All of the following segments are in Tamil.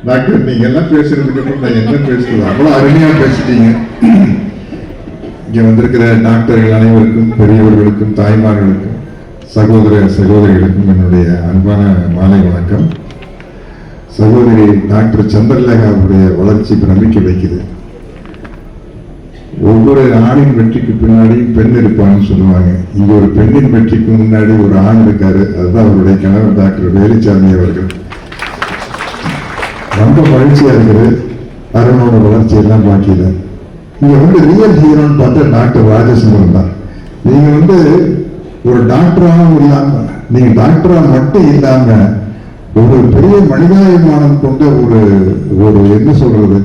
டாக்டர் நீங்க எல்லாம் பேசுறதுக்கு அப்புறம் நான் என்ன பேசுறது, அவ்வளவு அருமையா பேசிட்டீங்க. இங்க வந்திருக்கிற டாக்டர்கள் அனைவருக்கும், பெரியவர்களுக்கும், தாய்மார்களுக்கும், சகோதர சகோதரிகளுக்கும் என்னுடைய அன்பான மாலை வணக்கம். சகோதரி டாக்டர் சந்திரலேகாவுடைய வளர்ச்சி நம்பிக்கை வைக்குது. ஒவ்வொரு ஆணின் வெற்றிக்கு பின்னாடி பெண் இருப்பான்னு சொல்லுவாங்க. இங்க ஒரு பெண்ணின் வெற்றிக்கு முன்னாடி ஒரு ஆண் இருக்காரு. அதுதான் அவருடைய கணவர் டாக்டர் வேலுச்சாமி அவர்கள். ரொம்ப மகிழ்ச்சியா இருக்குது. அருணோட வளர்ச்சி எல்லாம் பாக்கியல. இங்க ரியல் ஹீரோன்னு பார்த்தா டாக்டர் ராஜசுந்தரம் தான். நீங்க ஒரு டாக்டராகவும் இல்லாம, நீங்க டாக்டரா மட்டும் இல்லாம ஒரு பெரிய மனிதாபிமானம் கொண்ட ஒரு என்ன சொல்றது,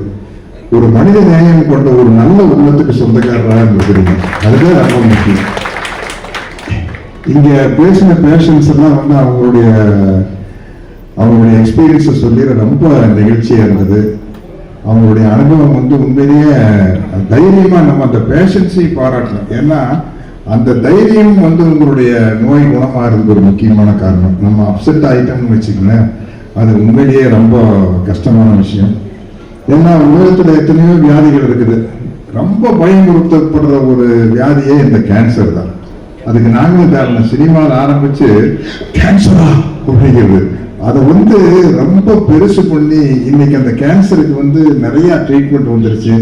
ஒரு மனித நேயம் கொண்ட ஒரு நல்ல உள்ளத்துக்கு சொந்தக்காரராக இருக்கிறீங்க. அதுதான் ரொம்ப முக்கியம். இங்க பேசின பேஷன்ஸ் எல்லாம் அவங்களுடைய எக்ஸ்பீரியன்ஸை சொல்லி ரொம்ப நிகழ்ச்சியா இருந்தது. அவங்களுடைய அனுபவம் உண்மையிலேயே தைரியமா நம்ம அந்த பேஷன்ஸையும் பாராட்டலாம். ஏன்னா அந்த தைரியம் உங்களுடைய நோய் குணமாகிறது ஒரு முக்கியமான காரணம். நம்ம அப்செட் ஆயிட்டோம்னு வச்சுக்கோங்களேன், அது உண்மையிலேயே ரொம்ப கஷ்டமான விஷயம். ஏன்னா உலகத்துல எத்தனையோ வியாதிகள் இருக்குது. ரொம்ப பயமுறுத்தப்படுற ஒரு வியாதியே இந்த கேன்சர் தான். அதுக்கு நாங்களும் காரணம். சினிமாவில் ஆரம்பிச்சு கேன்சரா அப்படிங்கிறது, அதை ரொம்ப பெருசு பண்ணி இன்னைக்கு அந்த கேன்சருக்கு நிறைய ட்ரீட்மெண்ட் வந்துருச்சு.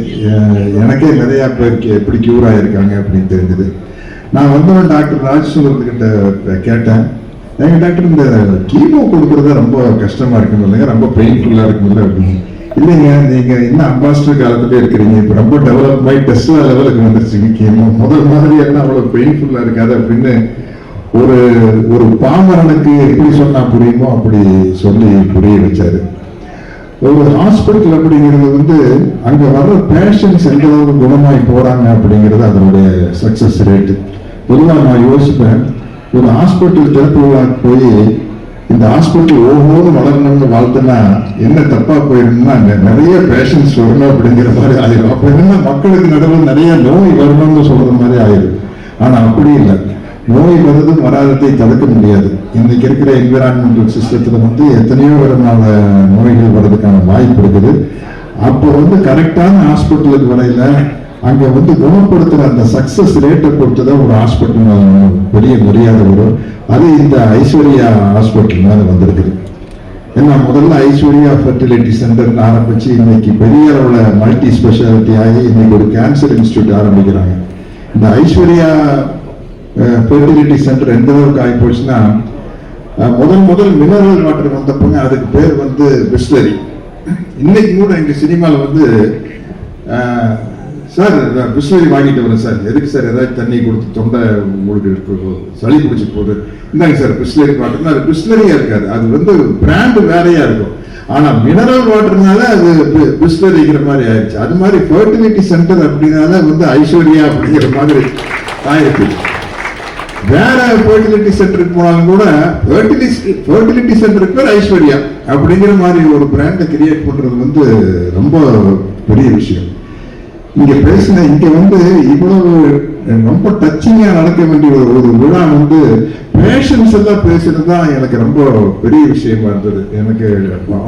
எனக்கே நிறைய பேருக்கு எப்படி கியூர் ஆயிருக்காங்க அப்படின்னு தெரிஞ்சது. நான் டாக்டர் ராஜசுந்தரத்துக்கிட்ட கேட்டேன், எங்க டாக்டர் இந்த கீமோ கொடுக்கறத ரொம்ப கஷ்டமா இருக்குன்னு இல்லைங்க, ரொம்ப பெயின்ஃபுல்லா இருக்குல்ல அப்படின்னு. இல்லைங்க, நீங்க இன்னும் அம்பாசிடர் காலத்துல இருக்கிறீங்க, இப்ப ரொம்ப டெவலப் ஆகி டெஸ்லா லெவலுக்கு வந்துருச்சுங்க. கீமோ முதல் மாதிரி எல்லாம் அவ்வளவு பெயின்ஃபுல்லா இருக்காது அப்படின்னு ஒரு பாமரனுக்கு எப்படி சொன்னா புரியுமோ அப்படி சொல்லி புரிய வச்சாரு. ஒரு ஹாஸ்பிட்டல் அப்படிங்கிறது அங்க வர்ற பேஷண்ட்ஸ் எந்த அளவுக்கு குணமாய் போறாங்க அப்படிங்கிறது அதனுடைய சக்சஸ் ரேட்டு. பொதுவாக நான் யோசிப்பேன், ஒரு ஹாஸ்பிட்டல் திறப்பு போய் இந்த ஹாஸ்பிட்டல் ஒவ்வொரு வளரணும்னு வாழ்த்துனா என்ன தப்பா போயிருந்தா நிறைய பேஷண்ட்ஸ் வரணும் அப்படிங்கிற மாதிரி ஆயிரும். அப்ப என்னன்னா மக்களுக்கு நடுவில் நிறைய நோய் வரணும்னு சொல்ற மாதிரி ஆயிரும். ஆனா அப்படி இல்லை. நோய் வருதும் வராததை தடுக்க முடியாது. இன்னைக்கு இருக்கிற என்விரான்மெண்டல் சிஸ்டத்துல எத்தனையோ விதமான நோய்கள் வர்றதுக்கான வாய்ப்பு இருக்குது. அப்போ கரெக்டான ஹாஸ்பிட்டலுக்கு வரையில அங்க குணப்படுத்துற அந்த சக்சஸ் ரேட்டை பொறுத்துதான் ஒரு ஹாஸ்பிட்டல் பெரிய மரியாதை வரும். அது இந்த ஐஸ்வர்யா ஹாஸ்பிட்டல் மேல வந்திருக்குது. ஏன்னா முதல்ல ஐஸ்வர்யா ஃபெர்டிலிட்டி சென்டர் ஆரம்பிச்சு இன்னைக்கு பெரிய அளவுல மல்டி ஸ்பெஷாலிட்டி ஆகி இன்னைக்கு ஒரு கேன்சர் இன்ஸ்டியூட் ஆரம்பிக்கிறாங்க. இந்த ஐஸ்வர்யா ஃபெர்டிலிட்டி சென்டர் எந்த அளவுக்கு ஆகி போச்சுன்னா, முதல் மினரல் வாட்டர் வந்தப்பங்க அதுக்கு பேர் பிஸ்லரி. இன்னைக்கு கூட எங்க சினிமாவில் சார் பிஸ்லரி வாங்கிட்டு வரேன் சார், எதுக்கு சார், ஏதாவது தண்ணி கொடுத்து தொண்டை உங்களுக்கு சளி பிடிச்சி போகுது, இந்தாங்க சார் பிஸ்லரி வாட்டர்னா அது பிஸ்லரியா இருக்காது, அது பிராண்டு வேறையா இருக்கும். ஆனா மினரல் வாட்டர்னால அது பிஸ்லரிங்கிற மாதிரி ஆயிடுச்சு. அது மாதிரி ஃபெர்டிலிட்டி சென்டர் அப்படின்னால ஐஸ்வர்யா அப்படிங்கிற மாதிரி ஆயிருக்கு. வேற ஃபெர்டிலிட்டி சென்டருக்கு போனாலும் கூட ஃபெர்டிலிட்டி சென்டருக்கு பேர் ஐஸ்வர்யா அப்படிங்கிற மாதிரி ஒரு பிராண்டை கிரியேட் பண்றது ரொம்ப பெரிய விஷயம். இங்க பேசின இங்க இவ்வளவு ரொம்ப டச்சிங்கா நடக்க வேண்டிய ஒரு விழா பேஷன்ஸ் எல்லாம் பேசுறது தான் எனக்கு ரொம்ப பெரிய விஷயமா இருந்தது. எனக்கு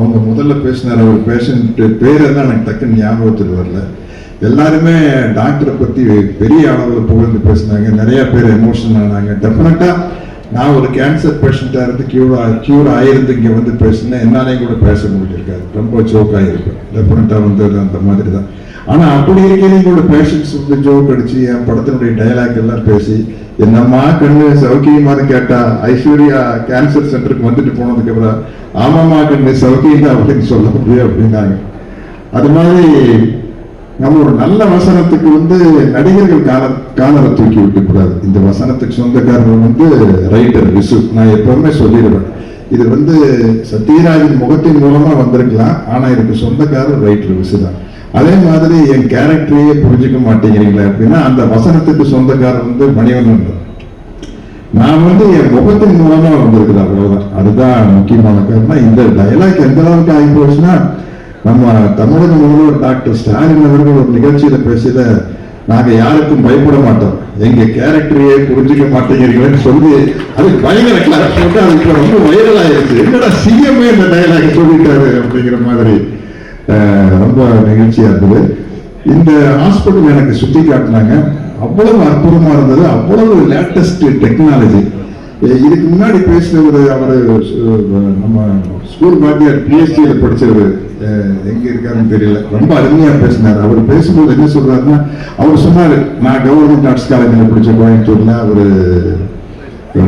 அவங்க முதல்ல பேசினார் ஒரு பேஷண்ட் பேரெல்லாம் எனக்கு டக்குன்னு ஞாபகத்துக்கு வரல. எல்லாருமே டாக்டரை பத்தி பெரிய அளவில் புகழ்ந்து பேசினாங்க. நிறைய பேர் எமோஷனல் ஆனாங்க. டெஃபினட்டா நான் ஒரு கேன்சர் பேஷண்டா இருந்து கியூர் ஆயிருந்து இங்க பேசினேன், என்னாலையும் கூட பேச முடிஞ்சிருக்காது, ரொம்ப ஜோக் ஆகிருப்பேன். டெஃபினட்டா அந்த மாதிரி தான். ஆனா அப்படி இருக்கிறதையும் கூட பேஷண்ட்ஸ் ஜோக் அடிச்சு என் படத்தினுடைய டைலாக் எல்லாம் பேசி என்னம்மா கண்ணு சௌக்கியமானு கேட்டா ஐஸ்வர்யா கேன்சர் சென்டருக்கு வந்துட்டு போனதுக்கு அப்புறம் ஆமாம்மா கண்ணு சௌக்கியம் தான் அப்படின்னு சொல்ல முடியும் அப்படின்னாங்க. அது மாதிரி நம்ம ஒரு நல்ல வசனத்துக்கு நடிகர்கள் காலரை தூக்கி விட்டு கூடாது. இந்த வசனத்துக்கு சொந்தக்காரர் ரைட்டர் விசு. நான் எப்பவுமே சொல்லிடுவேன், இது சத்யராஜின் முகத்தின் மூலமா வந்திருக்கலாம், ஆனா இதுக்கு சொந்தக்காரர் ரைட்டர் விசு தான். அதே மாதிரி என் கேரக்டரையே புரிஞ்சுக்க மாட்டேங்கிறீங்களா அப்படின்னா அந்த வசனத்துக்கு சொந்தக்காரர் மணிவண்ணன். நான் என் முகத்தின் மூலமா வந்திருக்குது, அவ்வளவுதான். அதுதான் முக்கியமான காரணம். இந்த டயலாக் எந்த அளவுக்கு ஆகி போச்சுன்னா, நம்ம தமிழக முதல்வர் டாக்டர் ஸ்டாலின் அவர்கள் ஒரு நிகழ்ச்சியில பேசியத நாங்க யாருக்கும் பயப்பட மாட்டோம், எங்க கேரக்டரையே புரிஞ்சுக்க மாட்டேங்கிறீங்கன்னு சொல்லி அது பயங்கர கிளாஸ் போட்டு அது இப்ப ரொம்ப வைரல் ஆயிருச்சு. என்னடா சிஎம்ஏ இந்த டயலாக் சொல்லிட்டாரு அப்படிங்கிற மாதிரி ரொம்ப நிகழ்ச்சியா இருந்தது. இந்த ஹாஸ்பிட்டல் எனக்கு சுத்தி காட்டினாங்க, அவ்வளவு அற்புதமா இருந்தது, அவ்வளவு லேட்டஸ்ட் டெக்னாலஜி. இதுக்கு முன்னாடி பேசினவர் அவரு நம்ம ஸ்கூல் வாத்தியார் பிஎஸ்சியில படிச்சவர், எங்க இருக்காருன்னு தெரியல, ரொம்ப அருமையா பேசினார். அவர் பேசும்போது என்ன சொல்றாருன்னா, அவர் சொன்னாரு நான் கவர்மெண்ட் ஆர்ட்ஸ் காலேஜில் படிச்ச கோயம்புத்தூர்ல அவரு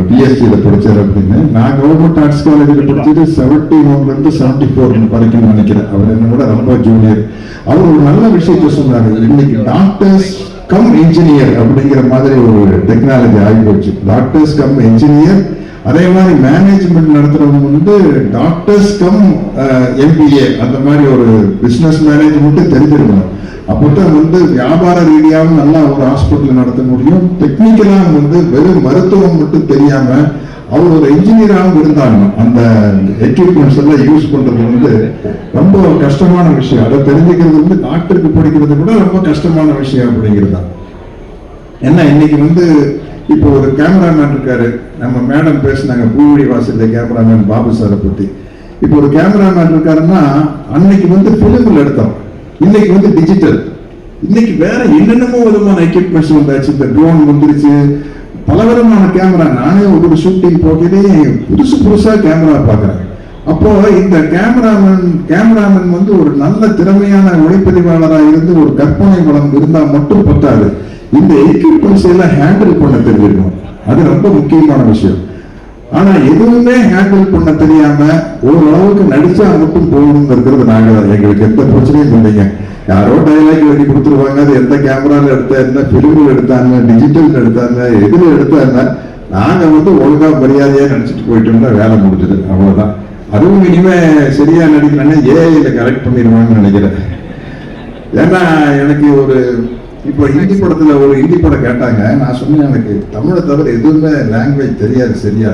பிஎஸ்சியில படிச்சார் அப்படின்னு. நான் கவர்மெண்ட் ஆர்ட்ஸ் காலேஜில் படிச்சது 71 இருந்து 74 வரைக்கும் நினைக்கிறேன். அவர் என்ன விட ரொம்ப ஜூனியர். அவர் ஒரு நல்ல விஷயத்த சொன்னாரு, இன்னைக்கு டாக்டர்ஸ் கம் இன்ஜினியர் அப்படிங்கிற மாதிரி ஒரு டெக்னாலஜி ஆகி போச்சு. டாக்டர்ஸ் கம் இன்ஜினியர், அதே மாதிரி மேனேஜ்மெண்ட் நடத்துறவங்க வந்து டாக்டர்ஸ் கம் எம்பிஏ, அந்த மாதிரி ஒரு பிசினஸ் மேனேஜ்மெண்ட் தெரிஞ்சிருக்கணும். அப்போதான் வந்து வியாபார ரீதியாகவும் நல்லா ஒரு ஹாஸ்பிட்டல் நடத்த முடியும். டெக்னிக்கலாக வந்து வெறும் மருத்துவம் மட்டும் தெரியாம அவர் ஒரு இன்ஜினியராகவும் இருந்தாங்க. அந்த எக்யூப்மெண்ட்ஸ் எல்லாம் யூஸ் பண்றது வந்து ரொம்ப கஷ்டமான விஷயம். அதை தெரிஞ்சுக்கிறது வந்து டாக்டருக்கு படிக்கிறது கூட ரொம்ப கஷ்டமான விஷயம் அப்படிங்கிறது தான். ஏன்னா இன்னைக்கு வந்து இப்போ ஒரு கேமராமேன் இருக்காரு, நம்ம மேடம் பேசினாங்க பூவடி வாசல்ல கேமராமேன் பாபு சாரை பத்தி. இப்போ ஒரு கேமராமேன் இருக்காருன்னா அன்னைக்கு வந்து பிலிமில் எடுத்தோம், இன்னைக்கு வந்து டிஜிட்டல், இன்னைக்கு வேற என்னென்னமோ விதமான எக்யூப்மெண்ட்ஸ் வந்தாச்சு. இந்த ட்ரோன் வந்துருச்சு, பலவிதமான கேமரா. நானே ஒரு ஷூட்டிங் போகிறதே புதுசா கேமரா பார்க்குறேன். அப்போ இந்த கேமராமேன் வந்து ஒரு நல்ல திறமையான ஒளிப்பதிவாளராக இருந்து ஒரு கற்பனை வளம் இருந்தா மட்டும் பத்தாது, இந்த எக்யூப்மெண்ட்ஸ் எல்லாம் ஹேண்டில் பண்ண தெரிஞ்சிருக்கணும். அது ரொம்ப முக்கியமான விஷயம். ஆனா எதுவுமே ஹேண்டில் பண்ண தெரியாம ஓரளவுக்கு நடிச்சா மட்டும் போகணும்னு இருக்கிறது நாங்க தான். எங்களுக்கு எந்த பிரச்சனையும் இல்லைங்க. யாரோ டைலாக் எழுதி கொடுத்துருவாங்க, அது எந்த கேமரால எடுத்தா என்ன, பிலிமில் எடுத்தாங்க, டிஜிட்டல் எடுத்தாங்க, எதுல எடுத்தாங்க, நாங்க வந்து ஒழுங்கா மரியாதையா நடிச்சுட்டு போயிட்டோம்னா வேலை முடிஞ்சது, அவ்வளவுதான். அதுவும் இனிமே சரியா நடிக்கலன்னா ஏஐல கரெக்ட் பண்ணிடுவாங்கன்னு நினைக்கிறேன். ஏன்னா எனக்கு ஒரு இப்போ ஹிந்தி படத்துல ஒரு ஹிந்தி படம் கேட்டாங்க, நான் சொன்னேன் எனக்கு தமிழை தவிர எதுவுமே லாங்குவேஜ் தெரியாது சரியா.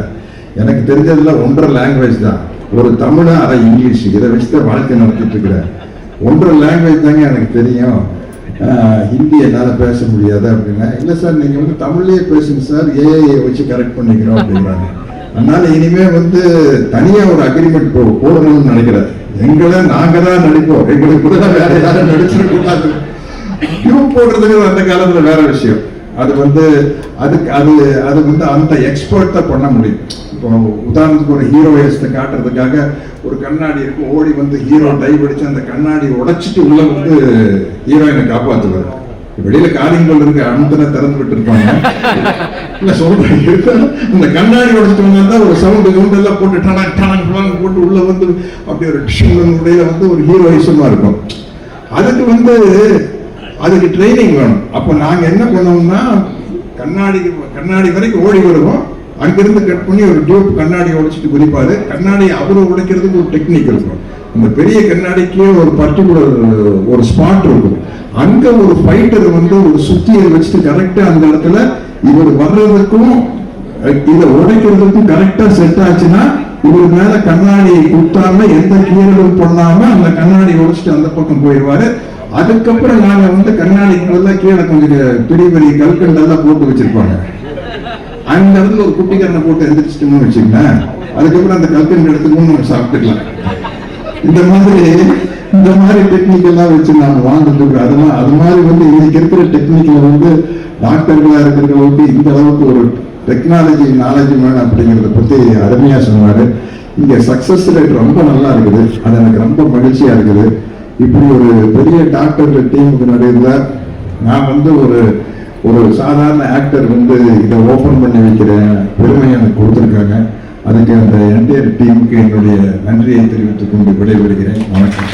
எனக்கு தெரிஞ்சதுல 1.5 லாங்குவேஜ் தான், ஒரு தமிழ், அரை இங்கிலீஷ். இதை வச்சுதான் வாழ்க்கை நடத்திட்டு இருக்கிறேன். 1.5 லாங்குவேஜ் தாங்க எனக்கு தெரியும், ஹிந்தி என்னால் பேச முடியாது அப்படின்னா. இல்லை சார் நீங்கள் வந்து தமிழ்லேயே பேசுங்க சார், ஏஐ வச்சு கரெக்ட் பண்ணிக்கிறோம் அப்படிங்கிறாங்க. அதனால இனிமே வந்து தனியாக ஒரு அக்ரிமெண்ட் போடணும்னு நினைக்கிறேன். எங்களை நாங்கள் தான் நடிப்போம், எங்களுக்கு கூட வேற யாரும் நடிச்சிடக்கூடாது. டியூப் போடுறதுக்கு அந்த காலத்துல வேற விஷயம். அது வந்து அதுக்கு அது வந்து அந்த எக்ஸ்பர்ட் தான் பண்ண முடியும். இப்போ உதாரணத்துக்கு ஒரு ஹீரோயின்ஸை காட்டுறதுக்காக ஒரு கண்ணாடி இருக்கு, ஓடி வந்து ஹீரோ டைவ் அடிச்சு அந்த கண்ணாடி உடைச்சிட்டு உள்ள வந்து ஹீரோயினை காப்பாற்றுவார். வெளியில காரியங்கள் இருக்கு, அனுத்தனை திறந்து விட்டு இருப்பாங்க. இல்ல சொல்றேன், அந்த கண்ணாடி உடைச்சிட்டு வந்தா ஒரு சவுண்ட் எல்லாம் போட்டு டனக் போட்டு உள்ள வந்து அப்படி ஒரு டிஷ்யூடைய வந்து ஒரு ஹீரோயிசமா இருக்கும். அதுக்கு வந்து அதுக்கு ட்ரைனிங் வேணும். அப்ப நாங்க என்ன பண்ணுவோம்னா கண்ணாடி வரைக்கும் ஓடி வருவோம், அங்கிருந்து கட் பண்ணி ஒரு டியூப் கண்ணாடி உடைச்சிட்டு குதிப்பாரு. கண்ணாடி அவரு உடைக்கிறதுக்கு ஒரு டெக்னிக் இருக்கும். அந்த பெரிய கண்ணாடிக்கு ஒரு பர்டிகுலர் ஒரு ஸ்பாட் இருக்கும். அங்க ஒரு ஃபைட்டர் வந்து ஒரு சுத்தியை வச்சுட்டு கரெக்டா அந்த இடத்துல இவர் வர்றதுக்கும் இதை உடைக்கிறதுக்கும் கரெக்டா செட் ஆச்சுன்னா இவர் மேல கண்ணாடியை குத்தாம எந்த கீழலும் பண்ணாம அந்த கண்ணாடி உடைச்சிட்டு அந்த பக்கம் போயிடுவாரு. அதுக்கப்புறம் நாங்க வந்து கண்ணாடிக்குள்ள கீழே கொஞ்சம் பெரிய பெரிய கல்கண்டெல்லாம் போட்டு வச்சிருப்பாங்க. அந்த இடத்துல ஒரு குட்டிக்கரணை போட்டு எந்திரிச்சிட்டோம்னு வச்சுக்கோங்களேன், அதுக்கப்புறம் அந்த கல்கண்டு எடுத்துக்கணும் நம்ம சாப்பிட்டுக்கலாம். இந்த மாதிரி டெக்னிக் எல்லாம் வச்சு நாம வாழ்ந்துட்டு அதெல்லாம் அது மாதிரி வந்து இன்னைக்கு இருக்கிற டெக்னிக்ல வந்து டாக்டர்களா இருக்கிறவங்களுக்கு இந்த அளவுக்கு ஒரு டெக்னாலஜி நாலேஜ் வேணும் அப்படிங்கிறத பத்தி அருமையா சொன்னாரு. இங்க சக்சஸ் ரேட் ரொம்ப நல்லா இருக்குது, அது எனக்கு ரொம்ப மகிழ்ச்சியா இருக்குது. இப்படி ஒரு பெரிய டாக்டர் டீமுக்கு நடுவில் நான் வந்து ஒரு சாதாரண ஆக்டர் வந்து இதை ஓபன் பண்ணி வைக்கிற பெருமை எனக்கு கொடுத்துருக்காங்க. அதுக்கு அந்த என்டையர் டீமுக்கு என்னுடைய நன்றியை தெரிவித்துக் கொண்டு விடைபெறுகிறேன். வணக்கம்.